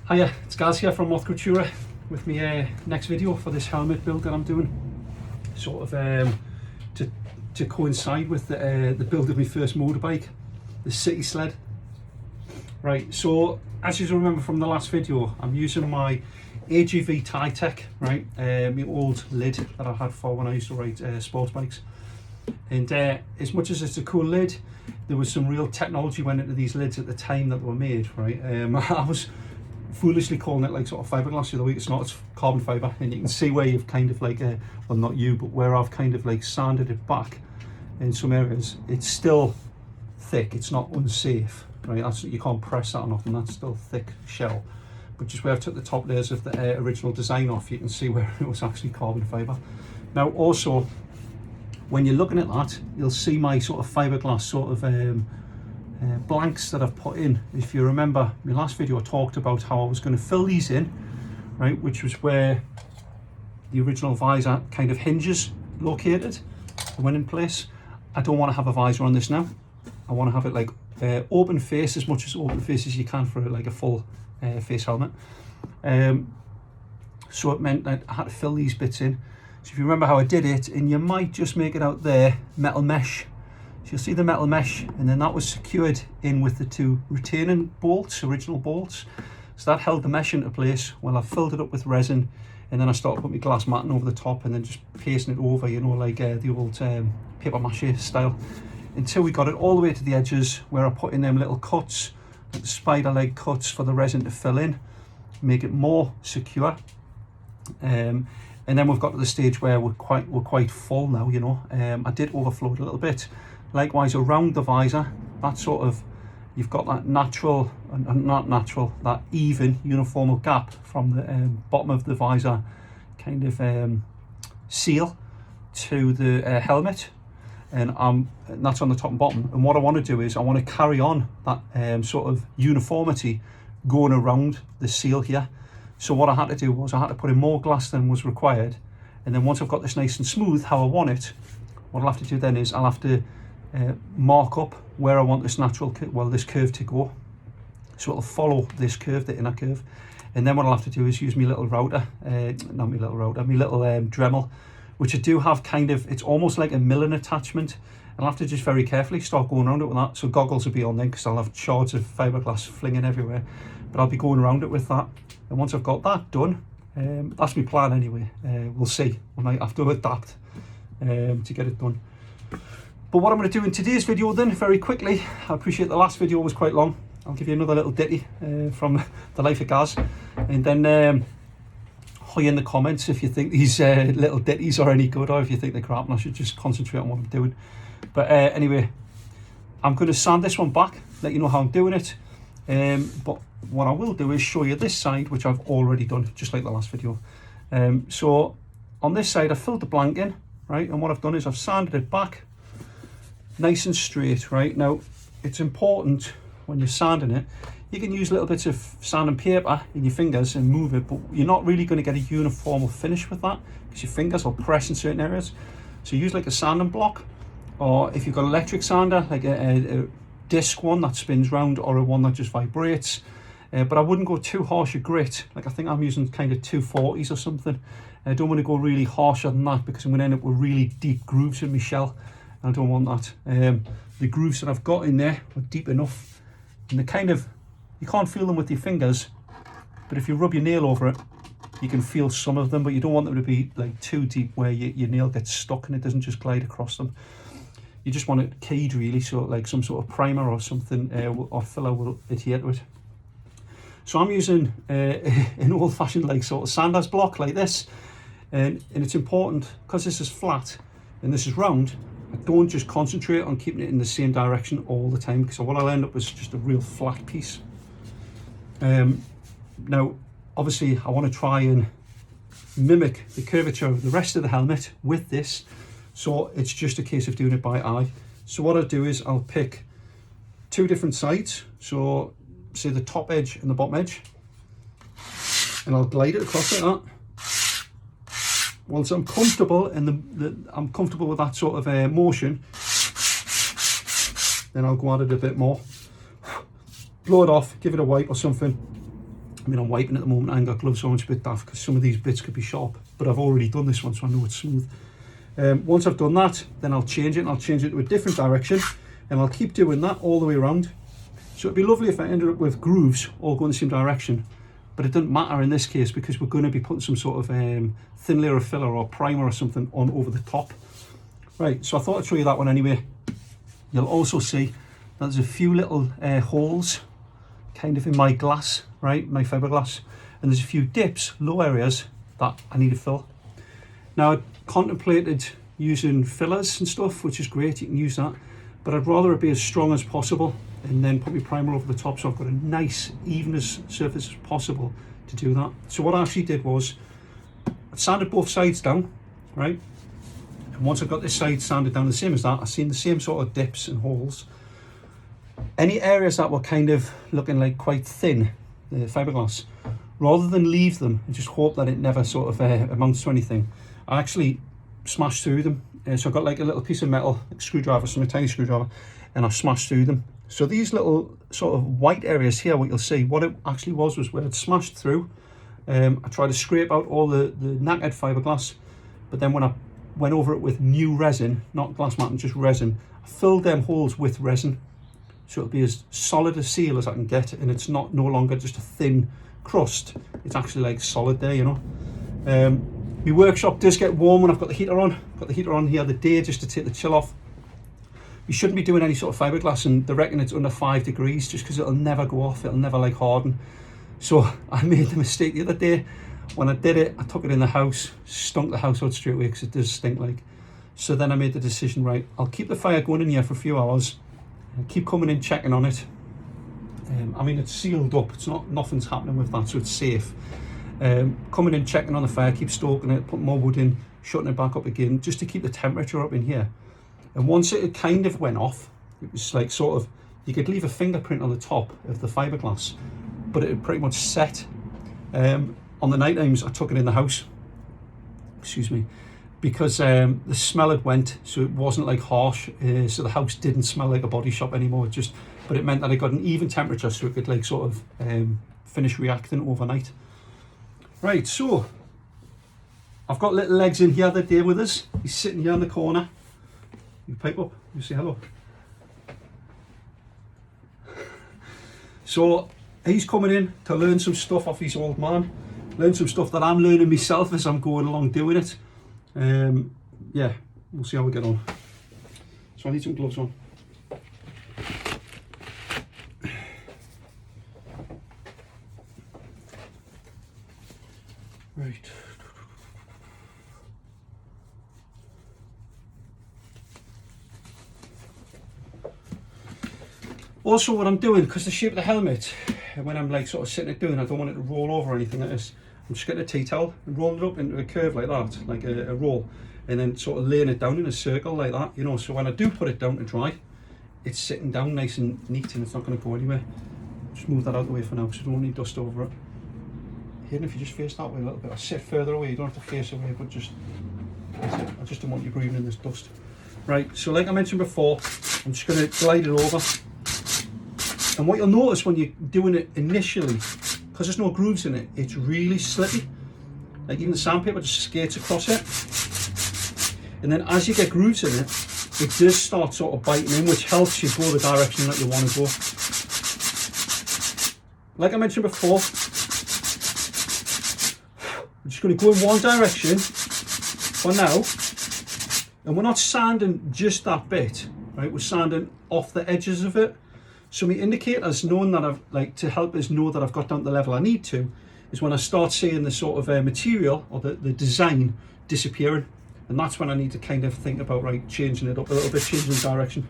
Hiya, it's Gaz here from Moth Creaturae with my next video for this helmet build that I'm doing, sort of to coincide with the build of my first motorbike, the city sled. Right, so as you remember from the last video, I'm using my AGV Tech, right, my old lid that I had for when I used to ride sports bikes. And as much as it's a cool lid, there was some real technology went into these lids at the time that they were made, right. I was foolishly calling it like sort of fiberglass the other week. It's not, it's carbon fiber, and you can see where you've kind of like well, not you, but where I've kind of like sanded it back in some areas. It's still thick, it's not unsafe, right. That's, you can't press that or nothing, that's still thick shell. But just where I've took the top layers of the original design off, you can see where it was actually carbon fiber. Now also, when you're looking at that, you'll see my sort of fiberglass sort of blanks that I've put in. If you remember my last video, I talked about how I was going to fill these in, right, which was where the original visor kind of hinges located and went in place. I don't want to have a visor on this now. I want to have it like open face, as much as open face as you can for like a full face helmet. So it meant that I had to fill these bits in. So if you remember how I did it, and you might just make it out there, metal mesh. So you'll see the metal mesh, and then that was secured in with the two retaining bolts, original bolts. So that held the mesh into place. Well, I filled it up with resin, and then I started putting my glass matting over the top, and then just pasting it over, you know, like the old paper mache style, until we got it all the way to the edges, where I put in them little cuts, like the spider leg cuts for the resin to fill in, make it more secure. And then we've got to the stage where we're quite full now, you know. I did overflow it a little bit. Likewise around the visor, that sort of, you've got that natural, not natural, that even uniform gap from the bottom of the visor kind of seal to the helmet, and that's on the top and bottom. And what I want to do is I want to carry on that sort of uniformity going around the seal here. So what I had to do was I had to put in more glass than was required, and then once I've got this nice and smooth how I want it, what I'll have to do then is I'll have to mark up where I want this this curve to go, so it'll follow this curve, the inner curve. And then what I'll have to do is use my little router, not my little router, my little Dremel, which I do have kind of, it's almost like a milling attachment. I'll have to just very carefully start going around it with that. So goggles will be on then, because I'll have shards of fiberglass flinging everywhere, but I'll be going around it with that. And once I've got that done, that's my plan anyway. We'll see, I might have to adapt to get it done. But what I'm going to do in today's video then, very quickly, I appreciate the last video was quite long. I'll give you another little ditty from the life of Gaz, and then hoy in the comments if you think these little ditties are any good, or if you think they're crap and I should just concentrate on what I'm doing. But anyway, I'm going to sand this one back, let you know how I'm doing it. But what I will do is show you this side, which I've already done, just like the last video. So on this side, I filled the blank in, right, and what I've done is I've sanded it back nice and straight. Right, now it's important when you're sanding it, you can use little bits of sanding paper in your fingers and move it, but you're not really going to get a uniform finish with that, because your fingers will press in certain areas. So use like a sanding block, or if you've got an electric sander, like a disc one that spins round, or a one that just vibrates. But I wouldn't go too harsh a grit. Like I think I'm using kind of 240s or something. I don't want to go really harsher than that, because I'm going to end up with really deep grooves in my shell. I don't want that. The grooves that I've got in there are deep enough, and they kind of, you can't feel them with your fingers, but if you rub your nail over it, you can feel some of them, but you don't want them to be like too deep where your nail gets stuck and it doesn't just glide across them. You just want it keyed really, so like some sort of primer or something or filler will adhere to it. So I'm using an old-fashioned like sort of sanders block like this, and it's important, because this is flat and this is round, I don't just concentrate on keeping it in the same direction all the time, because what I'll end up with is just a real flat piece. Now obviously I want to try and mimic the curvature of the rest of the helmet with this, so it's just a case of doing it by eye. So what I'll do is I'll pick two different sides, so say the top edge and the bottom edge, and I'll glide it across like that. Once I'm comfortable and I'm comfortable with that sort of motion, then I'll go at it a bit more, blow it off, give it a wipe or something, I mean, I'm wiping at the moment, I ain't got gloves on, it's a bit daft because some of these bits could be sharp, but I've already done this one, so I know it's smooth. Once I've done that, then I'll change it, and I'll change it to a different direction, and I'll keep doing that all the way around. So it'd be lovely if I ended up with grooves all going the same direction, but it doesn't matter in this case because we're going to be putting some sort of thin layer of filler or primer or something on over the top. Right, so I thought I'd show you that one anyway. You'll also see that there's a few little holes kind of in my glass, right, my fiberglass, and there's a few dips, low areas that I need to fill. Now I contemplated using fillers and stuff, which is great, you can use that, but I'd rather it be as strong as possible and then put my primer over the top so I've got a nice even as surface as possible to do that. So what I actually did was I sanded both sides down, right, and once I got this side sanded down the same as that, I seen the same sort of dips and holes. Any areas that were kind of looking like quite thin, the fiberglass, rather than leave them and just hope that it never sort of amounts to anything, I actually smashed through them. So I got like a little piece of metal, like screwdriver, some tiny screwdriver, and I smashed through them. So these little sort of white areas here, what you'll see, what it actually was where it smashed through. I tried to scrape out all the knackered fiberglass, but then when I went over it with new resin, not glass matting, just resin, I filled them holes with resin. So it'll be as solid a seal as I can get, and it's no longer just a thin crust. It's actually like solid there, you know. My workshop does get warm when I've got the heater on. I've got the heater on here the day just to take the chill off. You shouldn't be doing any sort of fiberglass, and they reckon it's under 5 degrees just because it'll never go off, it'll never like harden. So I made the mistake the other day. When I did it, I took it in the house, stunk the house out straight away because it does stink like. So then I made the decision, right, I'll keep the fire going in here for a few hours and keep coming in checking on it. I mean, it's sealed up, it's nothing's happening with that, so it's safe. Coming in, checking on the fire, keep stoking it, putting more wood in, shutting it back up again, just to keep the temperature up in here. And once it kind of went off, it was like sort of, you could leave a fingerprint on the top of the fiberglass, but it had pretty much set. On the night times, I took it in the house, excuse me, because the smell had went, so it wasn't like harsh, so the house didn't smell like a body shop anymore, but it meant that it got an even temperature so it could like sort of finish reacting overnight. Right, so I've got little legs in here that day with us. He's sitting here in the corner. You pipe up, you say hello. So he's coming in to learn some stuff off his old man, learn some stuff that I'm learning myself as I'm going along doing it. Yeah, we'll see how we get on. So I need some gloves on. Right. Also what I'm doing, because the shape of the helmet, when I'm like sort of sitting it doing, I don't want it to roll over or anything like this. I'm just getting a tea towel and rolling it up into a curve like that, like a roll, and then sort of laying it down in a circle like that, you know, so when I do put it down to dry, it's sitting down nice and neat and it's not going to go anywhere. Just move that out of the way for now, so you don't need dust over it. Even if you just face that way a little bit, or sit further away, you don't have to face away, but just, I just don't want you breathing in this dust. Right, so like I mentioned before, I'm just going to glide it over. And what you'll notice when you're doing it initially, because there's no grooves in it, it's really slippy. Like even the sandpaper just skates across it. And then as you get grooves in it, it does start sort of biting in, which helps you go the direction that you want to go. Like I mentioned before, I'm just going to go in one direction for now. And we're not sanding just that bit, right? We're sanding off the edges of it. So my indicators, knowing that I've, like, to help us know that I've got down to the level I need to, is when I start seeing the sort of material or the design disappearing. And that's when I need to kind of think about, right, changing it up a little bit, changing the direction.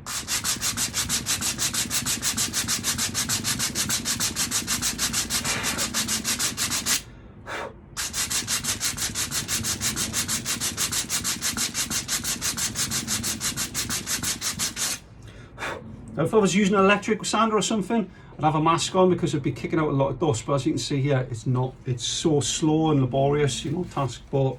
Now if I was using an electric sander or something, I'd have a mask on because it'd be kicking out a lot of dust, but as you can see here, it's not. It's so slow and laborious, you know, task, but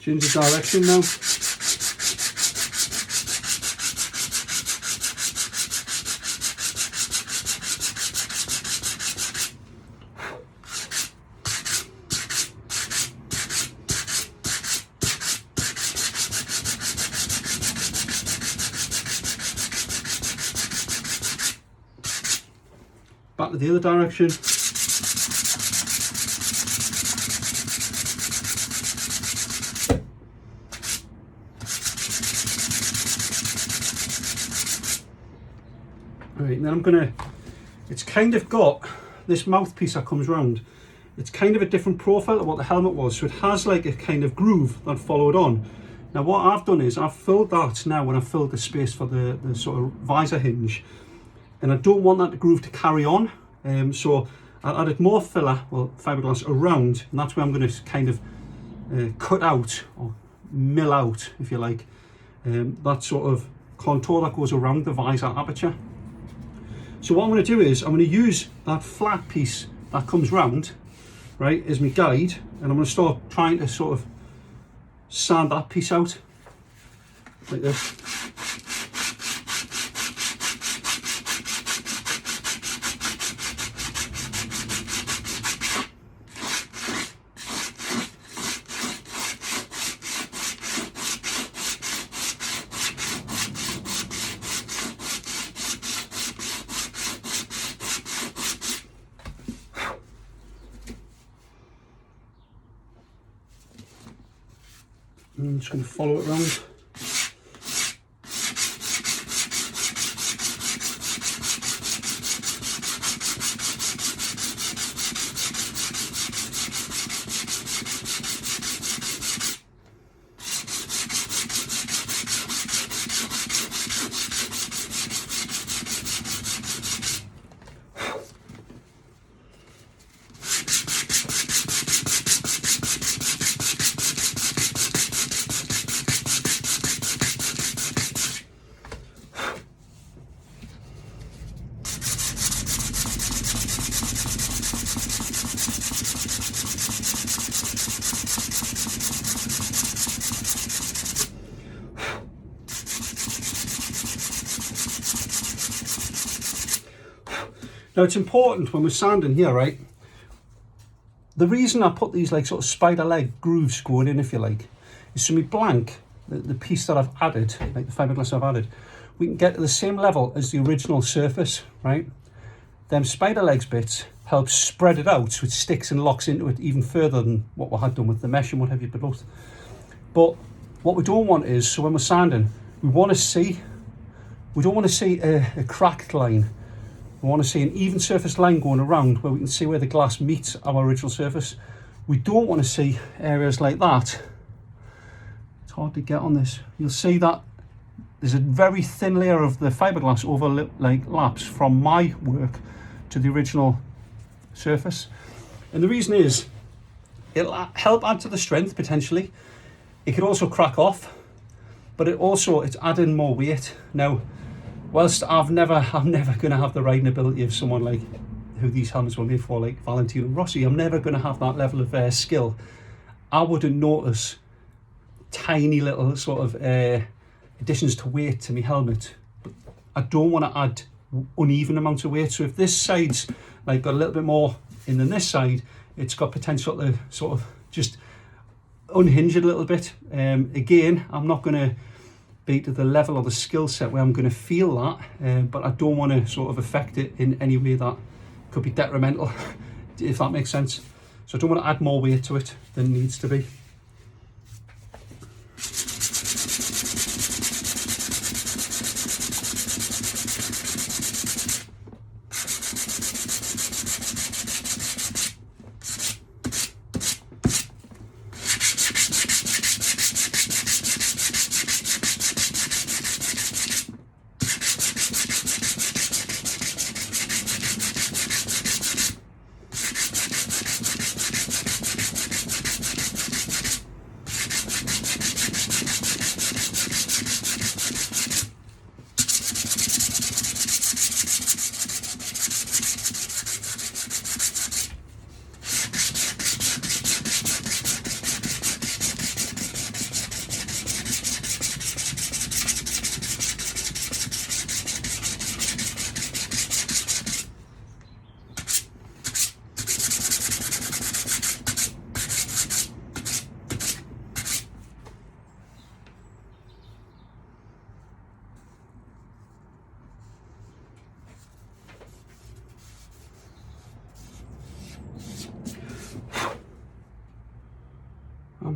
Change the direction now. Back to the other direction. Right, and then it's kind of got this mouthpiece that comes round. It's kind of a different profile to what the helmet was, so it has like a kind of groove that followed on. Now what I've done is I've filled that now when I've filled the space for the sort of visor hinge, and I don't want that groove to carry on, so I added more filler, well, fiberglass around, and that's where I'm going to kind of cut out or mill out, if you like, that sort of contour that goes around the visor aperture. So what I'm going to do is I'm going to use that flat piece that comes round, right, as my guide, and I'm going to start trying to sort of sand that piece out like this. I'm just going to follow it around. Now it's important when we're sanding here, right? The reason I put these like sort of spider leg grooves going in, if you like, is so me blank, the piece that I've added, like the fiberglass I've added, we can get to the same level as the original surface, right? Them spider legs bits help spread it out so it sticks and locks into it even further than what we had done with the mesh and what have you both. But what we don't want is, so when we're sanding, we don't want to see a cracked line. We want to see an even surface line going around where we can see where the glass meets our original surface. We don't want to see areas like that. It's hard to get on this. You'll see that there's a very thin layer of the fiberglass overlaps from my work to the original surface. And the reason is, it'll help add to the strength potentially. It could also crack off, but it's adding more weight. Now, whilst I'm never going to have the riding ability of someone like who these helmets were made for, like Valentino Rossi, I'm never going to have that level of skill. I wouldn't notice tiny little sort of additions to weight to my helmet, but I don't want to add uneven amounts of weight. So if this side's like got a little bit more in than this side, it's got potential to sort of just unhinge it a little bit. Again, I'm not going to be to the level or the skill set where I'm going to feel that, but I don't want to sort of affect it in any way that could be detrimental, if that makes sense. So I don't want to add more weight to it than needs to be.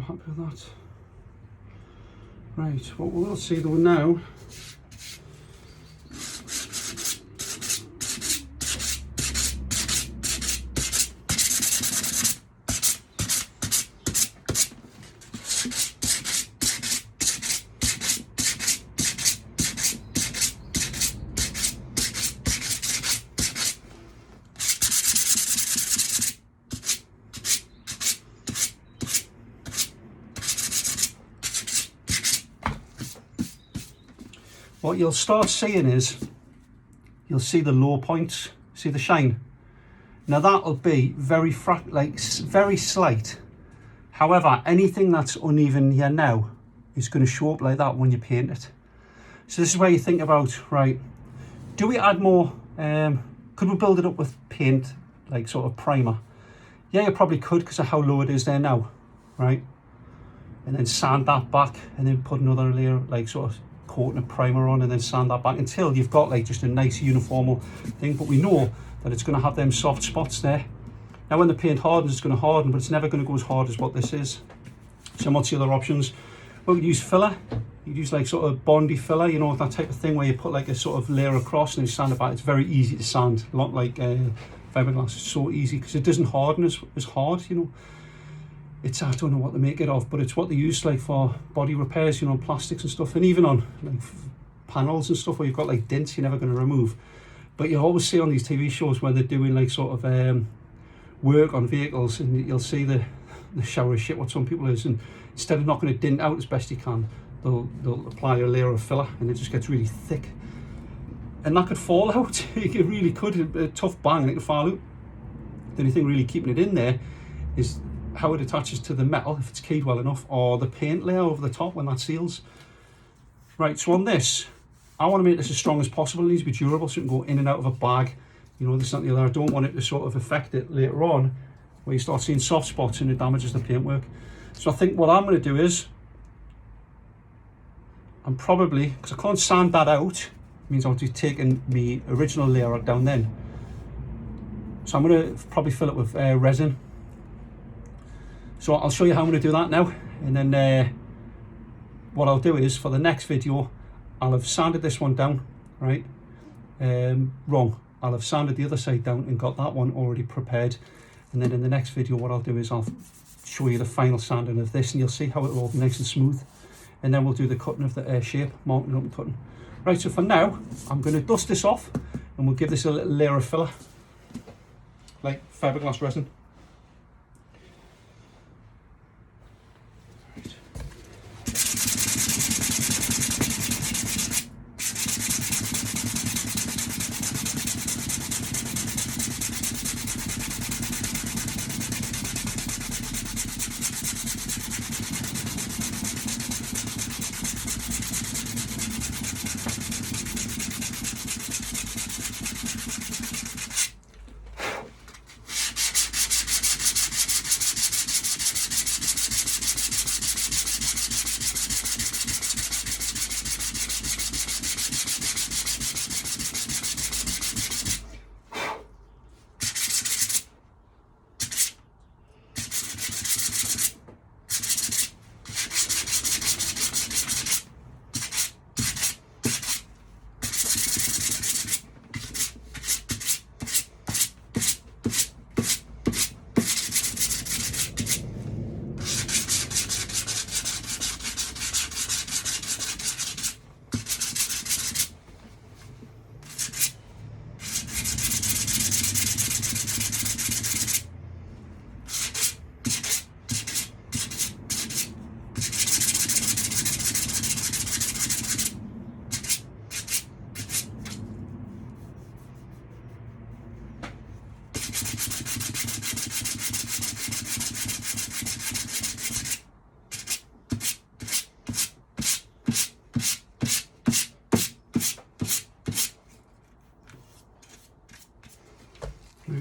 happy with that. Right, what we'll see though now, what you'll start seeing is, you'll see the low points, see the shine. Now that'll be very very slight. However, anything that's uneven here now is going to show up like that when you paint it. So this is where you think about, right, do we add more, could we build it up with paint, like sort of primer? Yeah, you probably could because of how low it is there now, right? And then sand that back and then put another layer, like sort of coating a primer on and then sand that back until you've got like just a nice uniform thing. But we know that it's going to have them soft spots there. Now when the paint hardens, it's going to harden, but it's never going to go as hard as what this is. So what's the other options? Well, we'd use filler. You'd use like sort of Bondi filler, you know, that type of thing where you put like a sort of layer across and you sand it back. It's very easy to sand, a lot like fiberglass. It's so easy because it doesn't harden as hard, you know. It's, I don't know what they make it of, but it's what they use like for body repairs, you know, plastics and stuff, and even on like panels and stuff where you've got like dents you're never going to remove. But you always see on these TV shows when they're doing like sort of work on vehicles, and you'll see the shower of shit what some people is, and instead of knocking a dent out as best you can, they'll apply a layer of filler and it just gets really thick. And that could fall out. It really could, a tough bang and it could fall out. The only thing really keeping it in there is how it attaches to the metal, if it's keyed well enough, or the paint layer over the top when that seals. Right, so on this, I want to make this as strong as possible. It needs to be durable so it can go in and out of a bag. You know, this and the other. I don't want it to sort of affect it later on, where you start seeing soft spots and it damages the paintwork. So I think what I'm going to do is, I'm probably, because I can't sand that out, means I'll be taking the original layer down then. So I'm going to probably fill it with resin. So I'll show you how I'm going to do that now, and then what I'll do is for the next video I'll have sanded this one down, right? Wrong, I'll have sanded the other side down and got that one already prepared, and then in the next video what I'll do is I'll show you the final sanding of this and you'll see how it will all be nice and smooth, and then we'll do the cutting of the shape, mounting up and cutting. Right, so for now I'm going to dust this off and we'll give this a little layer of filler, like fiberglass resin.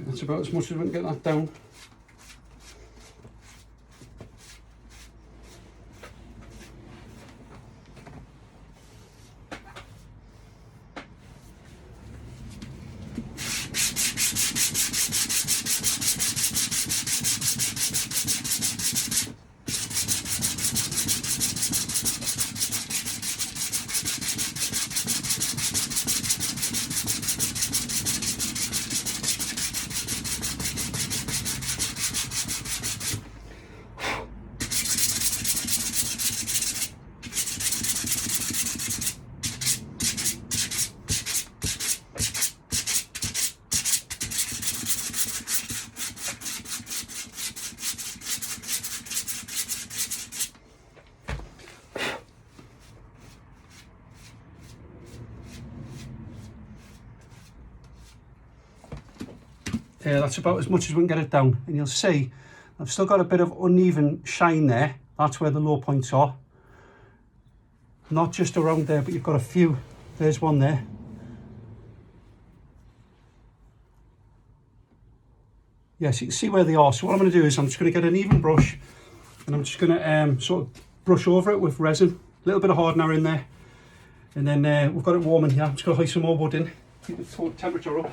That's about as much as we can get that down. That's about as much as we can get it down, and you'll see I've still got a bit of uneven shine there. That's where the low points are, not just around there, but you've got a few. There's one there. Yes, you can see where they are. So what I'm going to do is I'm just going to get an even brush, and I'm just going to sort of brush over it with resin, a little bit of hardener in there, and then we've got it warm in here. I'm just going to hoist some more wood in, keep the temperature up.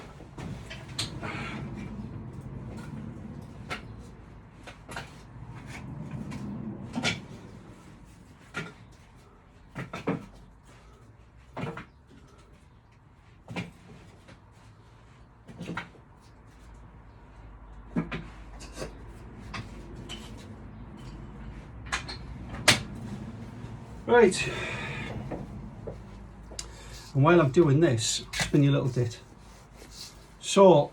Right, and while I'm doing this, I'll spin you a little bit. So,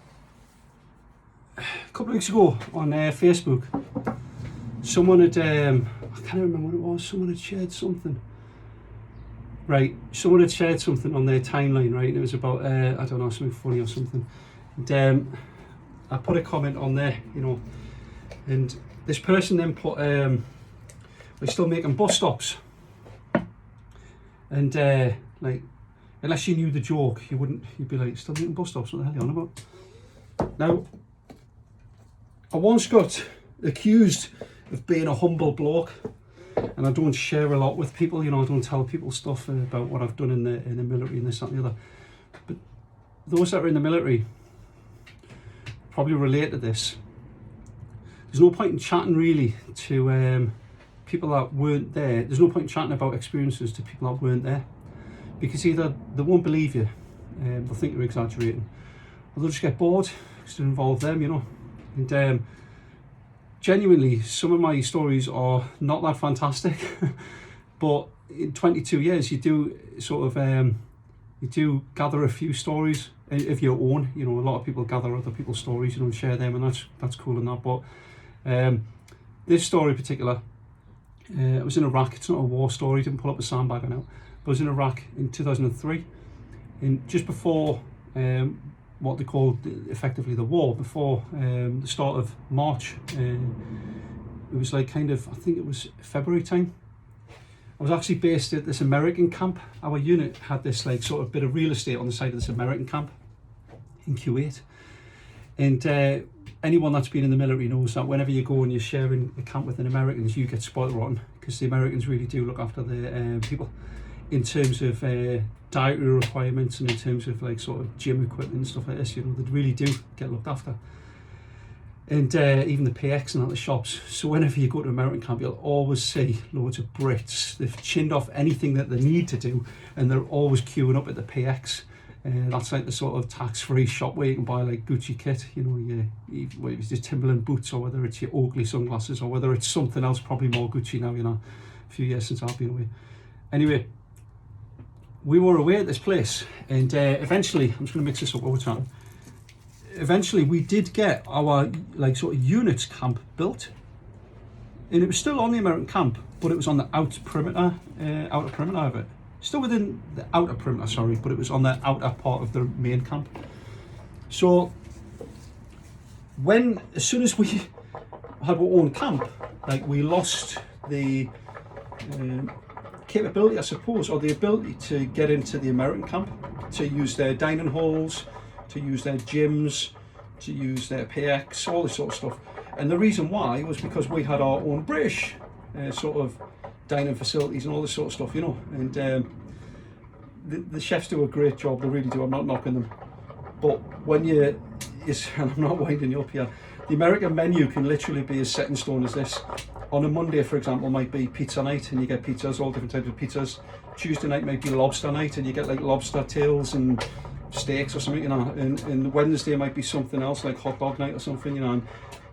a couple of weeks ago on Facebook, someone had, I can't remember what it was, someone had shared something. Right, someone had shared something on their timeline, right, and it was about, I don't know, something funny or something. And I put a comment on there, you know, and this person then put, we're still making bus stops. And like, unless you knew the joke, you'd be like, still making bus stops, what the hell are you on about? Now, I once got accused of being a humble bloke, and I don't share a lot with people, you know, I don't tell people stuff about what I've done in the military and this, that and the other. But those that are in the military probably relate to this. There's no point in chatting really to people that weren't there. There's no point in chatting about experiences to people that weren't there, because either they won't believe you, they'll think you're exaggerating, or they'll just get bored because it involves them, you know. And genuinely, some of my stories are not that fantastic, but in 22 years, you do sort of you do gather a few stories of your own. You know, a lot of people gather other people's stories, you know, and share them, and that's cool and that. But this story in particular, I was in Iraq. It's not a war story, didn't pull up a sandbag on it. But I was in Iraq in 2003, and just before what they called effectively the war, before the start of March, it was like kind of, I think it was February time. I was actually based at this American camp. Our unit had this like sort of bit of real estate on the side of this American camp in Kuwait. And anyone that's been in the military knows that whenever you go and you're sharing a camp with the Americans, you get spoiled rotten, because the Americans really do look after the people in terms of dietary requirements, and in terms of like sort of gym equipment and stuff like this. You know, they really do get looked after. And even the PX and at the shops. So whenever you go to American camp, you'll always see loads of Brits. They've chinned off anything that they need to do, and they're always queuing up at the PX. That's like the sort of tax-free shop where you can buy like Gucci kit, you know, whether it's your Timberland boots, or whether it's your Oakley sunglasses, or whether it's something else, probably more Gucci now, you know, a few years since I've been away. Anyway, we were away at this place, and eventually, I'm just going to mix this up over time. Eventually, we did get our like sort of units camp built, and it was still on the American camp, but it was on the outer perimeter of it. Still within the outer perimeter, sorry, but it was on the outer part of the main camp. So as soon as we had our own camp, like, we lost the capability, I suppose, or the ability to get into the American camp, to use their dining halls, to use their gyms, to use their PX, all this sort of stuff. And the reason why was because we had our own British sort of dining facilities and all this sort of stuff, you know. And the chefs do a great job, they really do, I'm not knocking them. But when and I'm not winding you up here, the American menu can literally be as set in stone as this. On a Monday, for example, might be pizza night, and you get pizzas, all different types of pizzas. Tuesday night might be lobster night, and you get like lobster tails and steaks or something, you know. And Wednesday might be something else, like hot dog night or something, you know. And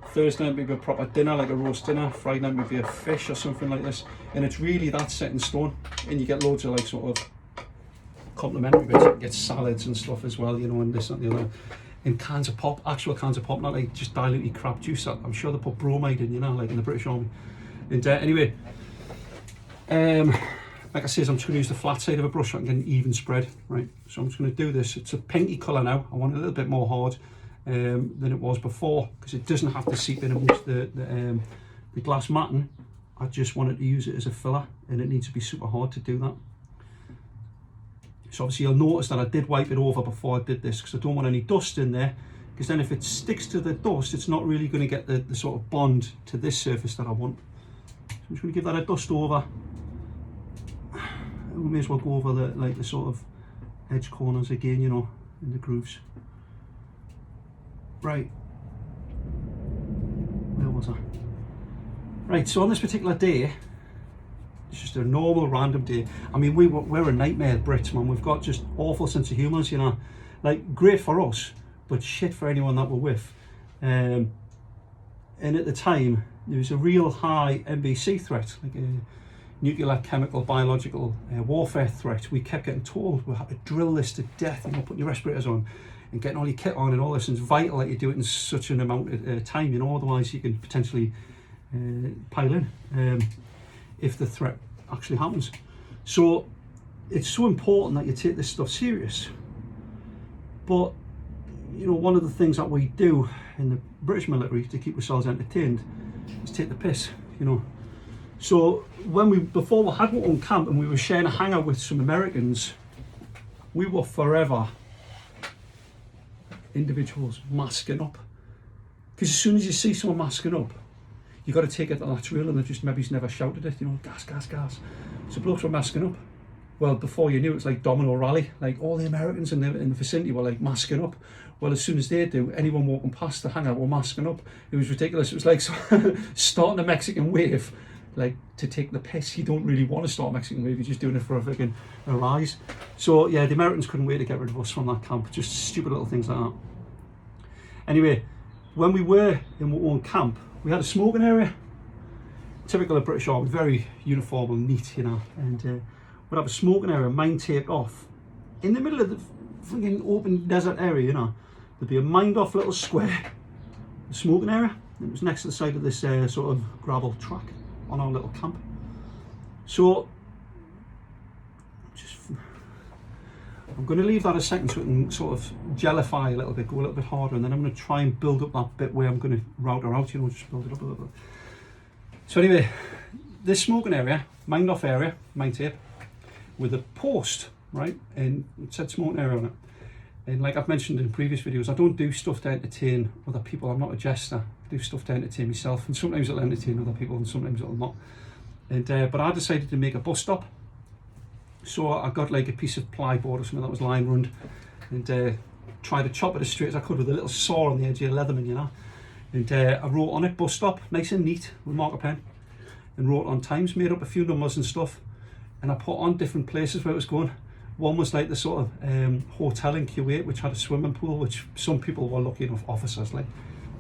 Thursday night might be a proper dinner, like a roast dinner. Friday night might be a fish or something like this. And it's really that set in stone. And you get loads of like sort of complimentary bits. You get salads and stuff as well, you know, and this and the other. And cans of pop, actual cans of pop, not like just diluted crap juice. I'm sure they put bromide in, you know, like in the British Army. And anyway, like I said, I'm just going to use the flat side of a brush so I can get an even spread, right? So I'm just going to do this. It's a pinky colour now. I want it a little bit more hard. than it was before, because it doesn't have to seep in amongst the glass matting. I just wanted to use it as a filler, and it needs to be super hard to do that. So obviously you'll notice that I did wipe it over before I did this, because I don't want any dust in there, because then if it sticks to the dust, it's not really going to get the sort of bond to this surface that I want. So I'm just going to give that a dust over. We may as well go over the sort of edge corners again, you know, in the grooves. Right, where was I? Right, so on this particular day, it's just a normal random day. I mean, we're a nightmare Brits, man. We've got just awful sense of humour, you know. Like, great for us, but shit for anyone that we're with. And at the time, there was a real high NBC threat, like a nuclear, chemical, biological warfare threat. We kept getting told we had to drill this to death, you know, putting your respirators on and getting all your kit on and all this. And it's vital that you do it in such an amount of time, you know, otherwise you can potentially pile in if the threat actually happens. So it's so important that you take this stuff serious. But, you know, one of the things that we do in the British military to keep ourselves entertained is take the piss, you know. So before we had our own camp and we were sharing a hangout with some Americans, we were forever individuals masking up. Because as soon as you see someone masking up, you got to take it that that's real, and they just maybe never shouted it, you know, gas, gas, gas. So blokes were masking up. Well, before you knew, it was like domino rally. Like all the Americans in the vicinity were like masking up. Well, as soon as they do, anyone walking past the hangout were masking up. It was ridiculous. It was like starting a Mexican wave, like to take the piss. You don't really want to start a Mexican wave. You're just doing it for a rise. So yeah, the Americans couldn't wait to get rid of us from that camp. Just stupid little things like that. Anyway, when we were in our own camp, we had a smoking area, typical of British Army, very uniform and neat, you know, and we'd have a smoking area, mine taped off. In the middle of the freaking open desert area, you know, there'd be a mined off little square, a smoking area. It was next to the side of this sort of gravel track on our little camp. So, I'm going to leave that a second so it can sort of gellify a little bit, go a little bit harder, and then I'm going to try and build up that bit where I'm going to route her out, you know, just build it up a little bit. So anyway, this smoking area, mined off area, mine tape, with a post, right, and it said smoking area on it. And like I've mentioned in previous videos, I don't do stuff to entertain other people. I'm not a jester. I do stuff to entertain myself, and sometimes it'll entertain other people and sometimes it'll not. And but I decided to make a bus stop. So I got like a piece of plyboard or something that was line rund, and tried to chop it as straight as I could with a little saw on the edge of a Leatherman, you know. And I wrote on it, bus stop, nice and neat, with marker pen, and wrote on times, made up a few numbers and stuff, and I put on different places where it was going. One was like the sort of hotel in Kuwait, which had a swimming pool, which some people were lucky enough, officers, like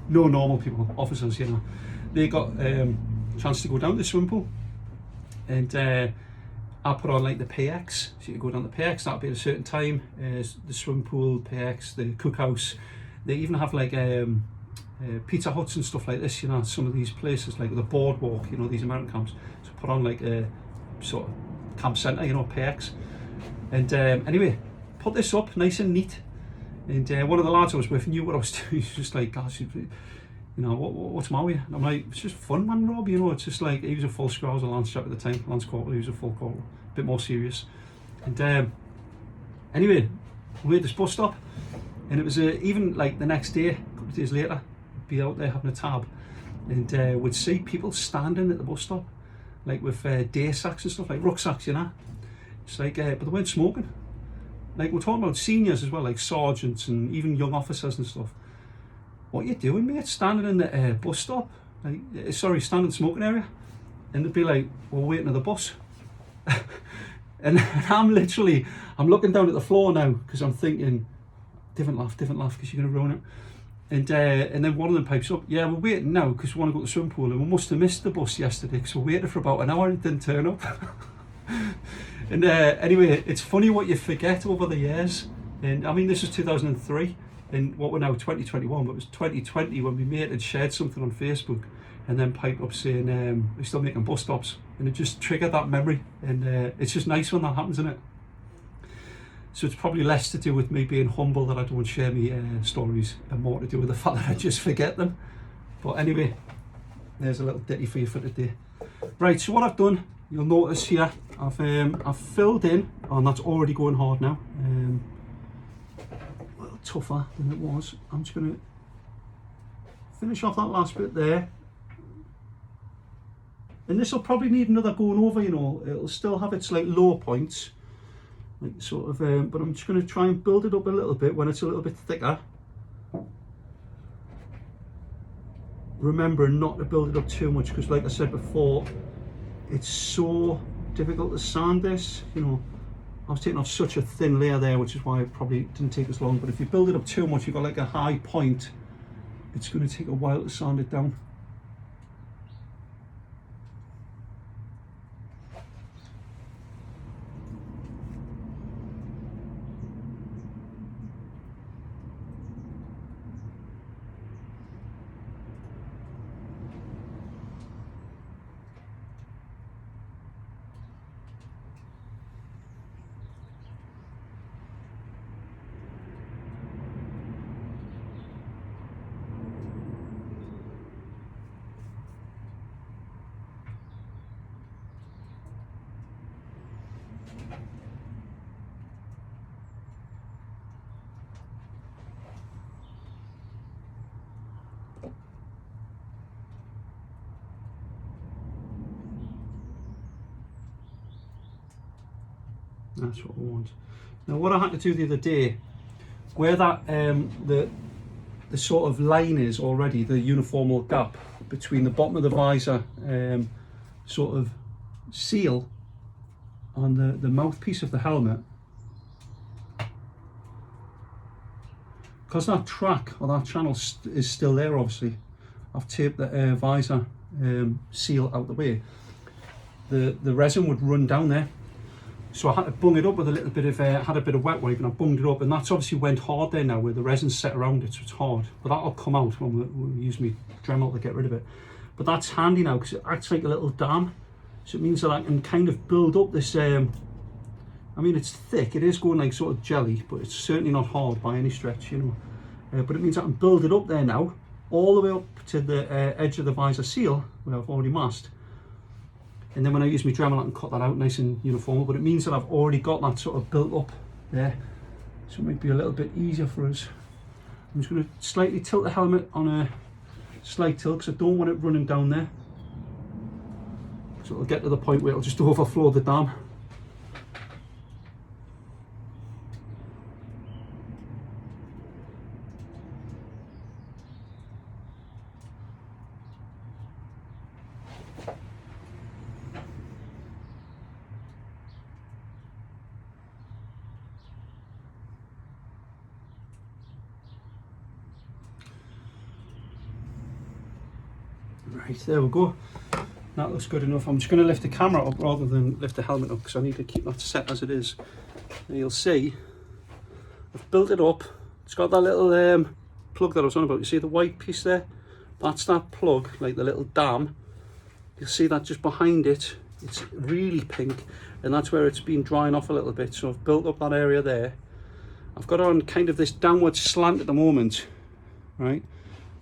no normal people, officers, you know, they got a chance to go down to the swimming pool. And I put on like the PX, so you go down the PX, that'll be at a certain time, the swimming pool, PX, the cookhouse. They even have like pizza huts and stuff like this, you know, some of these places, like the boardwalk, you know, these American camps. So put on like a sort of camp centre, you know, PX. And anyway, put this up nice and neat. And one of the lads I was with knew what I was doing. He's just like, gosh, you know, what's my way? And I'm like, it's just fun, man, Rob, you know. It's just like, he was a full screw, I was a lance chap at the time, lance corporal, he was a full corporal, a bit more serious. And anyway, we had this bus stop, and it was even like the next day, a couple of days later, be out there having a tab, and we'd see people standing at the bus stop, like with day sacks and stuff, like rucksacks, you know. It's like, but they weren't smoking. Like, we're talking about seniors as well, like sergeants and even young officers and stuff. What are you doing, mate? Standing in the bus stop? Like, sorry, standing in the smoking area? And they'd be like, we're waiting for the bus. and I'm looking down at the floor now, because I'm thinking, different laugh, because you're going to ruin it. And then one of them pipes up, yeah, we're waiting now because we want to go to the swimming pool, and we must have missed the bus yesterday because we waited for about an hour and it didn't turn up. And anyway, it's funny what you forget over the years. And I mean, this was 2003, and what we're now 2021, but it was 2020 when my mate had shared something on Facebook and then piped up saying we're still making bus stops, and it just triggered that memory. And it's just nice when that happens, isn't it? So it's probably less to do with me being humble that I don't share my stories, and more to do with the fact that I just forget them. But anyway, there's a little ditty for you for today. Right, so what I've done, you'll notice here, I've filled in, and that's already going hard now. A little tougher than it was. I'm just going to finish off that last bit there. And this will probably need another going over, you know, it'll still have its like low points, like sort of, but I'm just going to try and build it up a little bit when it's a little bit thicker. Remembering not to build it up too much, because like I said before, it's so difficult to sand this, you know. I was taking off such a thin layer there, which is why it probably didn't take as long. But if you build it up too much, you've got like a high point, it's going to take a while to sand it down. That's what we want. Now what I had to do the other day, where that the sort of line is already, the uniformal gap between the bottom of the visor sort of seal on the mouthpiece of the helmet, because that track or that channel is still there, obviously I've taped the visor seal out the way. The resin would run down there. So I had to bung it up with a little bit of, had a bit of wet wipe, and I bunged it up, and that's obviously went hard there now where the resin's set around it, so it's hard. But that'll come out when we'll use my Dremel to get rid of it. But that's handy now because it acts like a little dam. So it means that I can kind of build up this, I mean it's thick, it is going like sort of jelly, but it's certainly not hard by any stretch, you know. But it means I can build it up there now, all the way up to the edge of the visor seal, where I've already masked. And then when I use my Dremel, I can cut that out nice and uniform, but it means that I've already got that sort of built up there. So it might be a little bit easier for us. I'm just going to slightly tilt the helmet on a slight tilt, because I don't want it running down there. So it'll get to the point where it'll just overflow the dam. Right, there we go. That looks good enough. I'm just going to lift the camera up rather than lift the helmet up, because I need to keep that set as it is. And you'll see I've built it up. It's got that little plug that I was on about. You see the white piece there? That's that plug, like the little dam. You'll see that just behind it. It's really pink, and that's where it's been drying off a little bit. So I've built up that area there. I've got it on kind of this downward slant at the moment, right?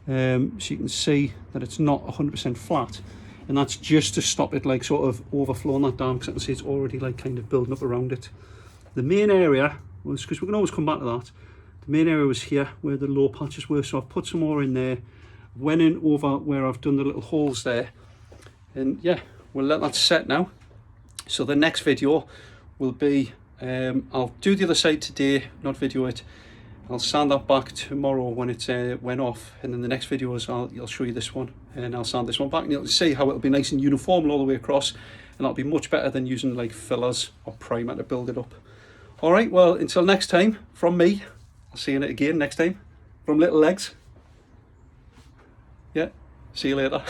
So you can see that it's not 100% flat, and that's just to stop it like sort of overflowing that dam, because I can see it's already like kind of building up around it. The main area was, because we can always come back to that, the main area was here where the low patches were, so I've put some more in there, went in over where I've done the little holes there, and yeah, we'll let that set now. So the next video will be, I'll do the other side today, not video it. I'll sand that back tomorrow when it went off, and then the next video is I'll show you this one, and I'll sand this one back, and you'll see how it'll be nice and uniform all the way across, and that'll be much better than using like fillers or primer to build it up. All right, well, until next time, from me, I'll see you in it again next time, from Little Legs. Yeah, see you later.